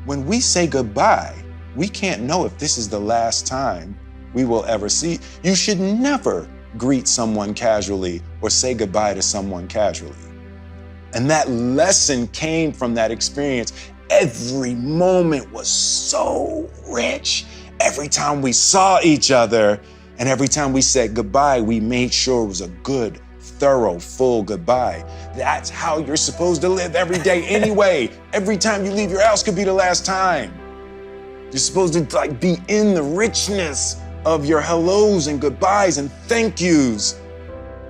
when we say goodbye, we can't know if this is the last time we will ever see. You should never greet someone casually or say goodbye to someone casually. And that lesson came from that experience. Every moment was so rich. Every time we saw each other and every time we said goodbye, we made sure it was a good, thorough, full goodbye. That's how you're supposed to live every day anyway. Every time you leave your house could be the last time. You're supposed to be in the richness of your hellos and goodbyes and thank yous.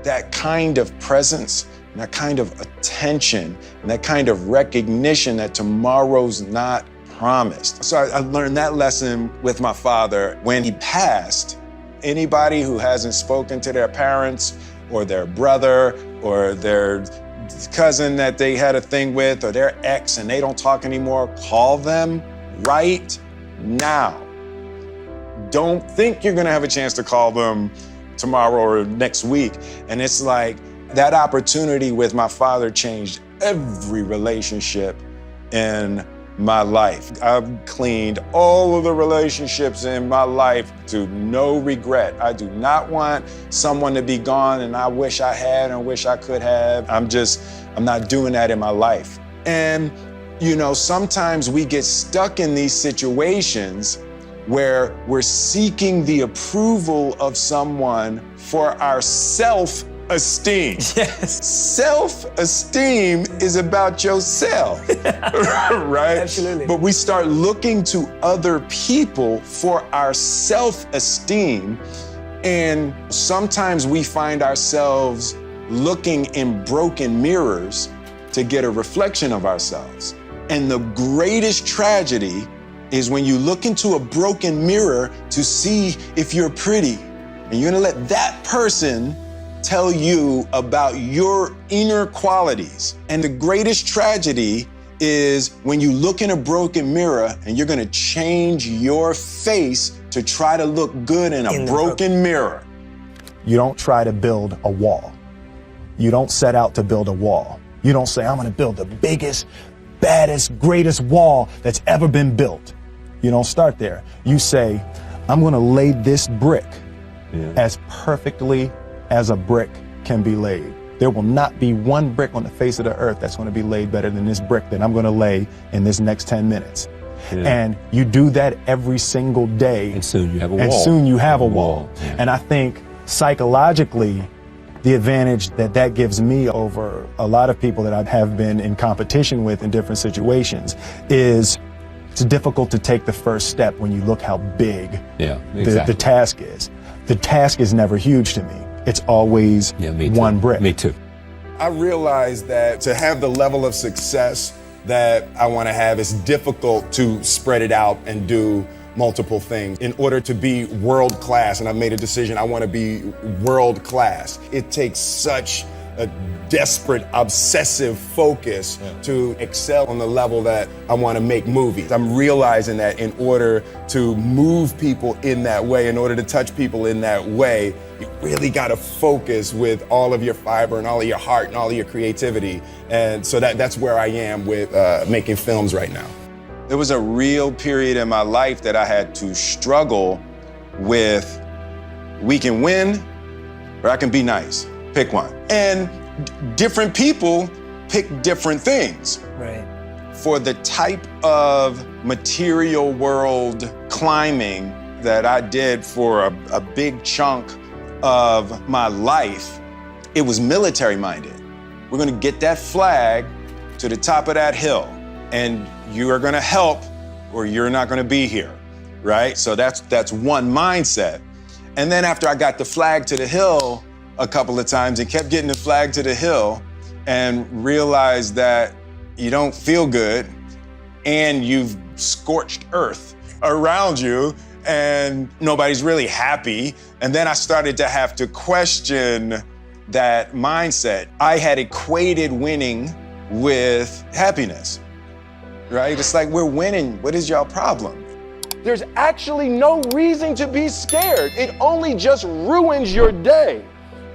That kind of presence and that kind of attention and that kind of recognition that tomorrow's not promised. So I learned that lesson with my father. When he passed, anybody who hasn't spoken to their parents or their brother or their cousin that they had a thing with or their ex and they don't talk anymore, call them right now. Don't think you're gonna have a chance to call them tomorrow or next week. And it's like that opportunity with my father changed every relationship in my life. I've cleaned all of the relationships in my life to no regret. I do not want someone to be gone and I wish I had and wish I could have. I'm not doing that in my life. And, sometimes we get stuck in these situations where we're seeking the approval of someone for our self-esteem. Yes. Self-esteem is about yourself, right? Absolutely. But we start looking to other people for our self-esteem, and sometimes we find ourselves looking in broken mirrors to get a reflection of ourselves. And the greatest tragedy is when you look into a broken mirror to see if you're pretty, and you're gonna let that person tell you about your inner qualities. And the greatest tragedy is when you look in a broken mirror and you're gonna change your face to try to look good in a broken mirror. You don't try to build a wall. You don't set out to build a wall. You don't say, I'm gonna build the biggest, baddest, greatest wall that's ever been built. You don't start there. You say, I'm gonna lay this brick as perfectly as a brick can be laid. There will not be one brick on the face of the earth that's gonna be laid better than this brick that I'm gonna lay in this next 10 minutes. Yeah. And you do that every single day. And soon you have a wall. And soon you have a wall. Yeah. And I think psychologically, the advantage that gives me over a lot of people that I have been in competition with in different situations is it's difficult to take the first step when you look how big the task is. The task is never huge to me. It's always one brick. Me too. I realized that to have the level of success that I want to have, it's difficult to spread it out and do multiple things in order to be world class. And I've made a decision, I want to be world class. It takes such a desperate, obsessive focus to excel on the level that I want to make movies. I'm realizing that in order to move people in that way, in order to touch people in that way, you really got to focus with all of your fiber and all of your heart and all of your creativity. And so that's where I am with making films right now. There was a real period in my life that I had to struggle with, we can win or I can be nice. Pick one. And different people pick different things. Right. For the type of material world climbing that I did for a big chunk of my life, it was military minded. We're gonna get that flag to the top of that hill and you are gonna help or you're not gonna be here, right? So that's one mindset. And then after I got the flag to the hill a couple of times and kept getting the flag to the hill and realized that you don't feel good and you've scorched earth around you and nobody's really happy. And then I started to have to question that mindset. I had equated winning with happiness, right? It's like, we're winning, what is y'all problem? There's actually no reason to be scared. It only just ruins your day.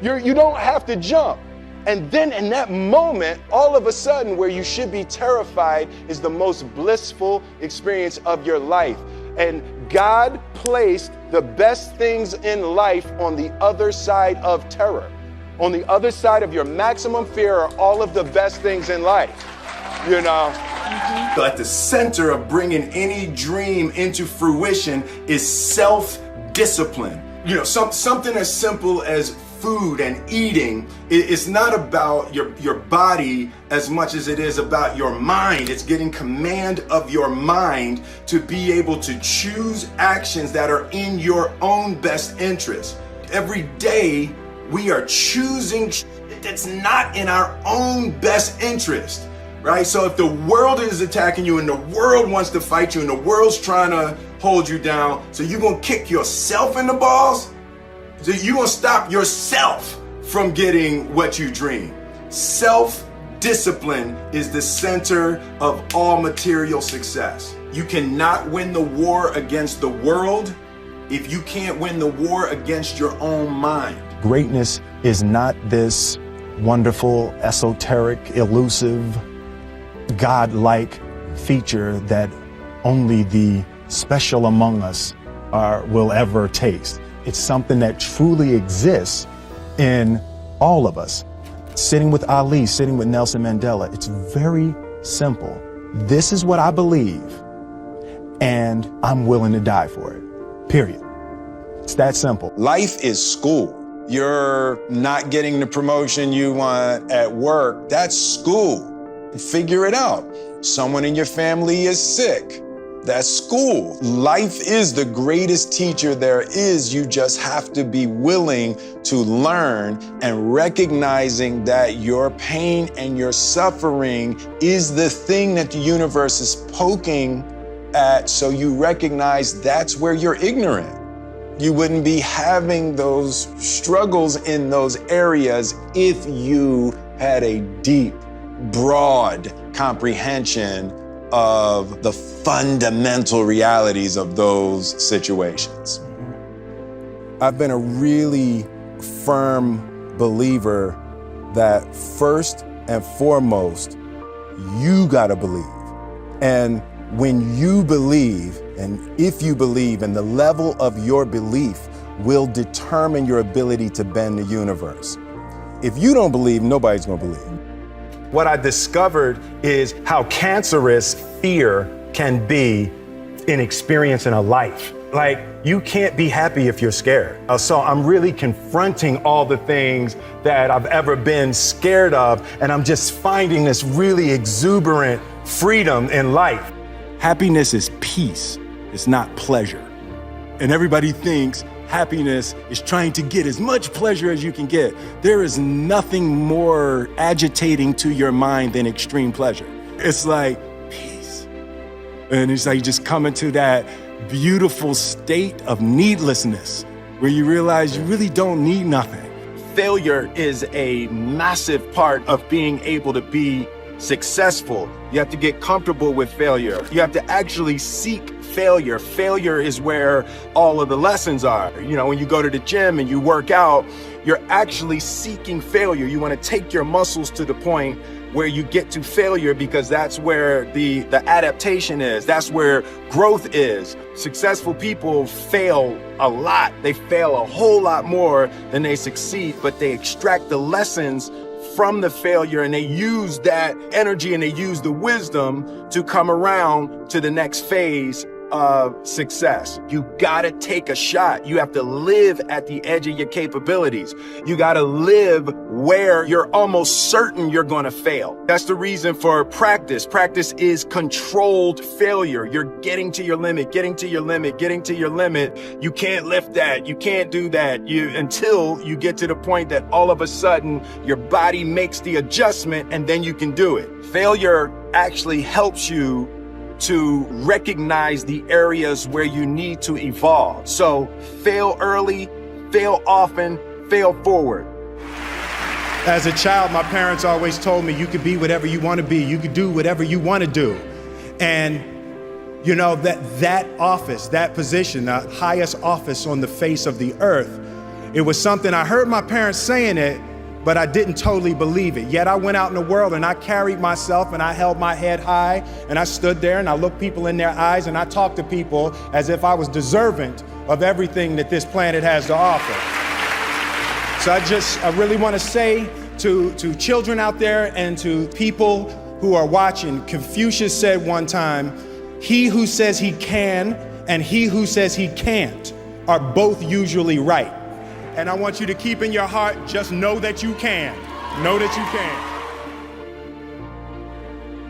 You don't have to jump. And then in that moment, all of a sudden, where you should be terrified is the most blissful experience of your life. And God placed the best things in life on the other side of terror. On the other side of your maximum fear are all of the best things in life, you know? At the center of bringing any dream into fruition is self-discipline. You know, something as simple as food and eating. It's not about your body as much as it is about your mind. It's getting command of your mind to be able to choose actions that are in your own best interest. Every day we are choosing that's not in our own best interest, right? So if the world is attacking you and the world wants to fight you and the world's trying to hold you down, so you're gonna kick yourself in the balls? So you're gonna stop yourself from getting what you dream. Self-discipline is the center of all material success. You cannot win the war against the world if you can't win the war against your own mind. Greatness is not this wonderful, esoteric, elusive, God-like feature that only the special among us will ever taste. It's something that truly exists in all of us. Sitting with Ali, sitting with Nelson Mandela, it's very simple. This is what I believe, and I'm willing to die for it, period. It's that simple. Life is school. You're not getting the promotion you want at work, that's school. Figure it out. Someone in your family is sick. That's school. Life is the greatest teacher there is. You just have to be willing to learn and recognizing that your pain and your suffering is the thing that the universe is poking at, so you recognize that's where you're ignorant. You wouldn't be having those struggles in those areas if you had a deep, broad comprehension of the fundamental realities of those situations. I've been a really firm believer that first and foremost, you gotta believe. And when you believe, and if you believe, and the level of your belief will determine your ability to bend the universe. If you don't believe, nobody's gonna believe. What I discovered is how cancerous fear can be in experiencing a life. Like, you can't be happy if you're scared. So I'm really confronting all the things that I've ever been scared of, and I'm just finding this really exuberant freedom in life. Happiness is peace, it's not pleasure. And everybody thinks happiness is trying to get as much pleasure as you can get. There is nothing more agitating to your mind than extreme pleasure. It's like peace. And it's like you just come into that beautiful state of needlessness where you realize you really don't need nothing. Failure is a massive part of being able to be successful. You have to get comfortable with failure. You have to actually seek failure. Failure is where all of the lessons are. You know, when you go to the gym and you work out, you're actually seeking failure. You want to take your muscles to the point where you get to failure, because that's where the adaptation is. That's where growth is. Successful people fail a lot. They fail a whole lot more than they succeed, but they extract the lessons from the failure, and they use that energy and they use the wisdom to come around to the next phase of success. You gotta take a shot. You have to live at the edge of your capabilities. You gotta live where you're almost certain you're gonna fail. That's the reason for practice. Practice is controlled failure. You're getting to your limit, getting to your limit, getting to your limit. You can't lift that. You can't do that. Until you get to the point that all of a sudden your body makes the adjustment, and then you can do it. Failure actually helps you to recognize the areas where you need to evolve. So fail early, fail often, fail forward. As a child, my parents always told me you could be whatever you want to be. You could do whatever you want to do. And you know, that office, that position, the highest office on the face of the earth, it was something I heard my parents saying it, but I didn't totally believe it. Yet I went out in the world and I carried myself and I held my head high and I stood there and I looked people in their eyes and I talked to people as if I was deserving of everything that this planet has to offer. So I really want to say to children out there and to people who are watching, Confucius said one time, he who says he can and he who says he can't are both usually right. And I want you to keep in your heart, just know that you can. Know that you can.